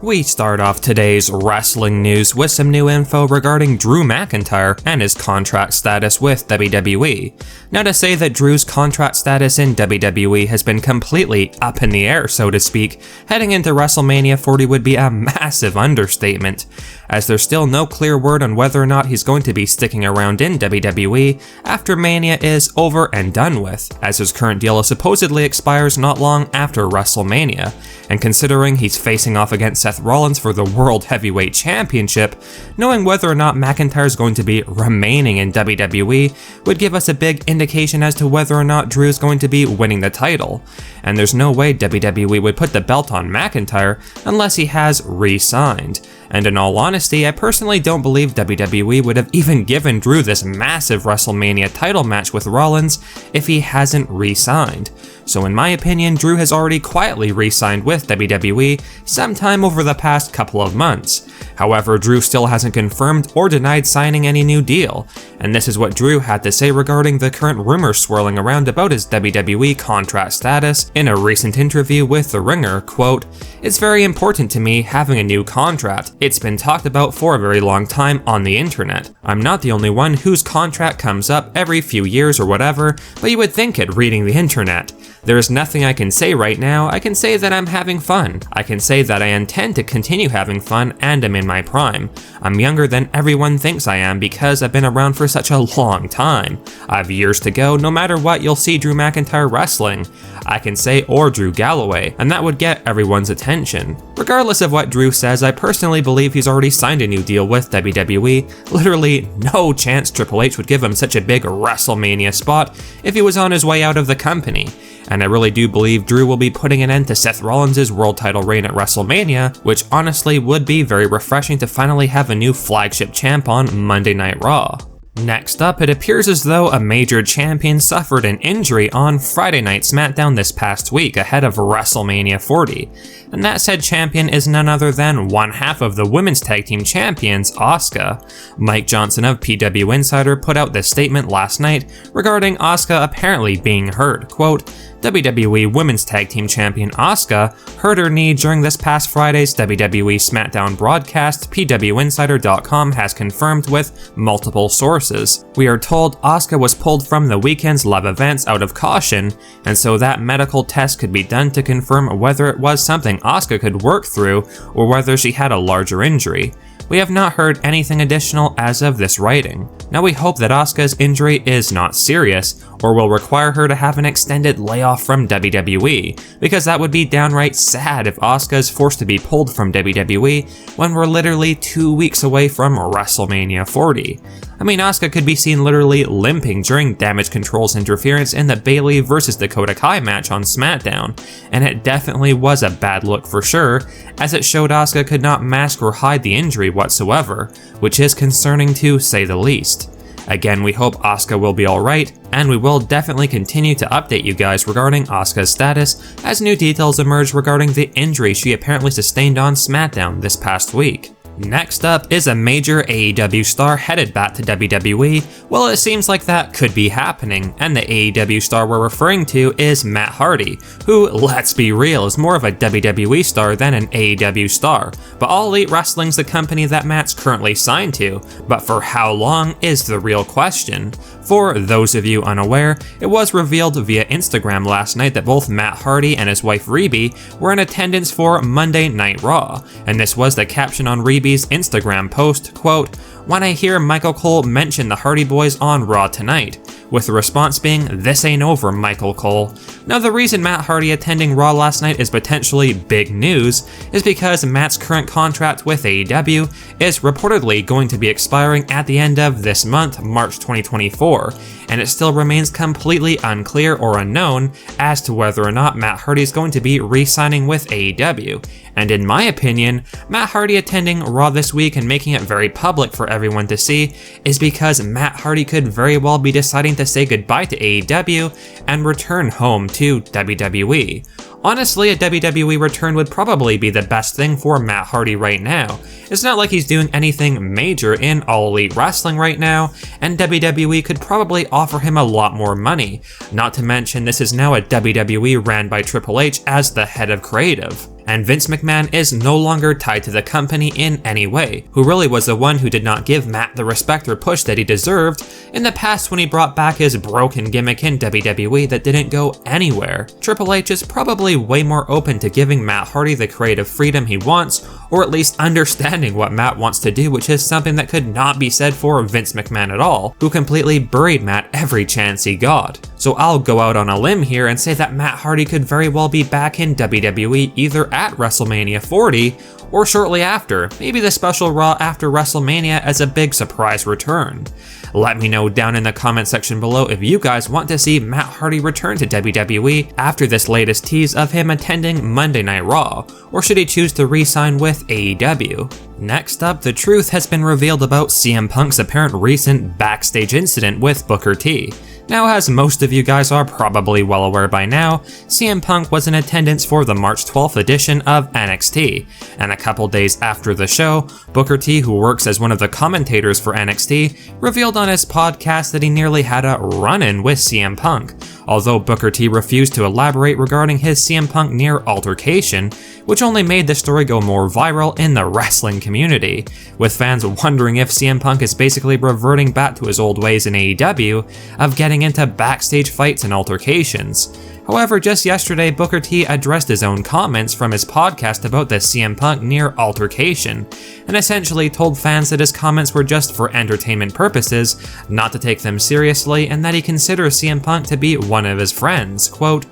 We start off today's wrestling news with some new info regarding Drew McIntyre and his contract status with WWE. Now, to say that Drew's contract status in WWE has been completely up in the air, so to speak, heading into WrestleMania 40 would be a massive understatement, as there's still no clear word on whether or not he's going to be sticking around in WWE after Mania is over and done with, as his current deal supposedly expires not long after WrestleMania, and considering he's facing off against Seth Rollins for the World Heavyweight Championship, knowing whether or not McIntyre is going to be remaining in WWE would give us a big indication as to whether or not Drew is going to be winning the title, and there's no way WWE would put the belt on McIntyre unless he has re-signed. And in all honesty, I personally don't believe WWE would have even given Drew this massive WrestleMania title match with Rollins if he hasn't re-signed. So in my opinion, Drew has already quietly re-signed with WWE sometime over the past couple of months. However, Drew still hasn't confirmed or denied signing any new deal, and this is what Drew had to say regarding the current rumors swirling around about his WWE contract status in a recent interview with The Ringer. Quote, "It's very important to me having a new contract. It's been talked about for a very long time on the internet. I'm not the only one whose contract comes up every few years or whatever, but you would think it reading the internet. There is nothing I can say right now. I can say that I'm having fun. I can say that I intend to continue having fun and I'm in my prime. I'm younger than everyone thinks I am because I've been around for such a long time. I have years to go. No matter what, you'll see Drew McIntyre wrestling. I can say or Drew Galloway, and that would get everyone's attention. Regardless of what Drew says, I personally believe he's already signed a new deal with WWE. Literally no chance Triple H would give him such a big WrestleMania spot if he was on his way out of the company. And I really do believe Drew will be putting an end to Seth Rollins' world title reign at WrestleMania, which honestly would be very refreshing to finally have a new flagship champ on Monday Night Raw. Next up, it appears as though a major champion suffered an injury on Friday Night SmackDown this past week ahead of WrestleMania 40, and that said champion is none other than one half of the Women's Tag Team Champions, Asuka. Mike Johnson of PW Insider put out this statement last night regarding Asuka apparently being hurt. Quote, WWE Women's Tag Team Champion Asuka hurt her knee during this past Friday's WWE SmackDown broadcast, PWInsider.com has confirmed with multiple sources. We are told Asuka was pulled from the weekend's live events out of caution, and so that medical test could be done to confirm whether it was something Asuka could work through or whether she had a larger injury. We have not heard anything additional as of this writing. Now we hope that Asuka's injury is not serious, or will require her to have an extended layoff from WWE, because that would be downright sad if Asuka is forced to be pulled from WWE when we're literally 2 weeks away from WrestleMania 40. I mean, Asuka could be seen literally limping during Damage Control's interference in the Bayley vs Dakota Kai match on SmackDown, and it definitely was a bad look for sure, as it showed Asuka could not mask or hide the injury whatsoever, which is concerning to say the least. Again, we hope Asuka will be alright, and we will definitely continue to update you guys regarding Asuka's status as new details emerge regarding the injury she apparently sustained on SmackDown this past week. Next up is a major AEW star headed back to WWE. Well, it seems like that could be happening, and the AEW star we're referring to is Matt Hardy, who, let's be real, is more of a WWE star than an AEW star, but All Elite Wrestling's the company that Matt's currently signed to, but for how long is the real question. For those of you unaware, it was revealed via Instagram last night that both Matt Hardy and his wife Reby were in attendance for Monday Night Raw, and this was the caption on Reby's Instagram post, quote, "When I hear Michael Cole mention the Hardy Boys on Raw tonight," with the response being, "This ain't over, Michael Cole." Now, the reason Matt Hardy attending Raw last night is potentially big news is because Matt's current contract with AEW is reportedly going to be expiring at the end of this month, March 2024, and it still remains completely unclear or unknown as to whether or not Matt Hardy is going to be re-signing with AEW. And in my opinion, Matt Hardy attending Raw this week and making it very public for everyone to see is because Matt Hardy could very well be deciding to say goodbye to AEW and return home to WWE. Honestly, a WWE return would probably be the best thing for Matt Hardy right now. It's not like he's doing anything major in All Elite Wrestling right now, and WWE could probably offer him a lot more money. Not to mention, this is now a WWE ran by Triple H as the head of creative. And Vince McMahon is no longer tied to the company in any way, who really was the one who did not give Matt the respect or push that he deserved in the past when he brought back his broken gimmick in WWE that didn't go anywhere. Triple H is probably way more open to giving Matt Hardy the creative freedom he wants, or at least understanding what Matt wants to do, which is something that could not be said for Vince McMahon at all, who completely buried Matt every chance he got. So I'll go out on a limb here and say that Matt Hardy could very well be back in WWE either at WrestleMania 40 or shortly after, maybe the special Raw after WrestleMania as a big surprise return. Let me know down in the comment section below if you guys want to see Matt Hardy return to WWE after this latest tease of him attending Monday Night Raw, or should he choose to re-sign with AEW. Next up, the truth has been revealed about CM Punk's apparent recent backstage incident with Booker T. Now, as most of you guys are probably well aware by now, CM Punk was in attendance for the March 12th edition of NXT, and a couple days after the show, Booker T, who works as one of the commentators for NXT, revealed on his podcast that he nearly had a run-in with CM Punk, although Booker T refused to elaborate regarding his CM Punk near altercation, which only made the story go more viral in the wrestling community, with fans wondering if CM Punk is basically reverting back to his old ways in AEW of getting into backstage fights and altercations. However, just yesterday, Booker T addressed his own comments from his podcast about the CM Punk near altercation, and essentially told fans that his comments were just for entertainment purposes, not to take them seriously, and that he considers CM Punk to be one of his friends. Quote,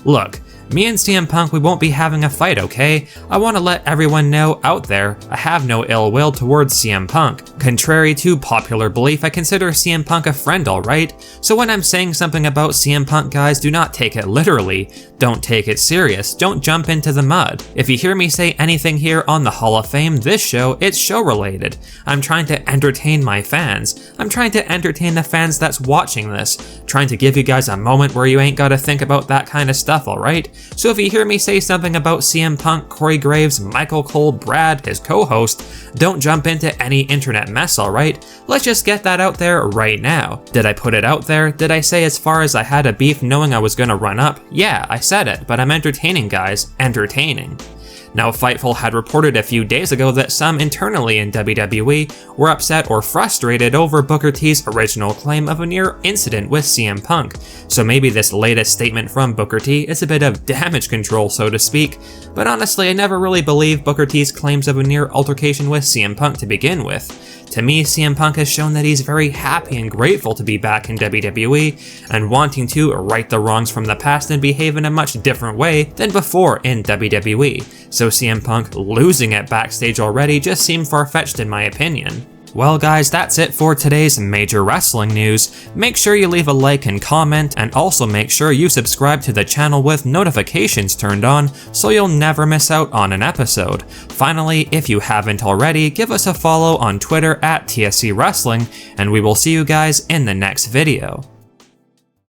"Look, me and CM Punk, we won't be having a fight, okay? I want to let everyone know out there, I have no ill will towards CM Punk. Contrary to popular belief, I consider CM Punk a friend, alright? So when I'm saying something about CM Punk, guys, do not take it literally. Don't take it serious. Don't jump into the mud. If you hear me say anything here on the Hall of Fame, this show, it's show related. I'm trying to entertain my fans. I'm trying to entertain the fans that's watching this. Trying to give you guys a moment where you ain't gotta think about that kind of stuff, alright? So if you hear me say something about CM Punk, Corey Graves, Michael Cole, Brad, his co-host, don't jump into any internet mess, alright? Let's just get that out there right now. Did I put it out there? Did I say as far as I had a beef knowing I was gonna run up? Yeah, I said it, but I'm entertaining, guys. Entertaining. Now, Fightful had reported a few days ago that some internally in WWE were upset or frustrated over Booker T's original claim of a near incident with CM Punk, so maybe this latest statement from Booker T is a bit of damage control, so to speak, but honestly, I never really believed Booker T's claims of a near altercation with CM Punk to begin with. To me, CM Punk has shown that he's very happy and grateful to be back in WWE and wanting to right the wrongs from the past and behave in a much different way than before in WWE. So CM Punk losing it backstage already just seemed far-fetched in my opinion. Well guys, that's it for today's major wrestling news. Make sure you leave a like and comment, and also make sure you subscribe to the channel with notifications turned on so you'll never miss out on an episode. Finally, if you haven't already, give us a follow on Twitter at TSC Wrestling, and we will see you guys in the next video.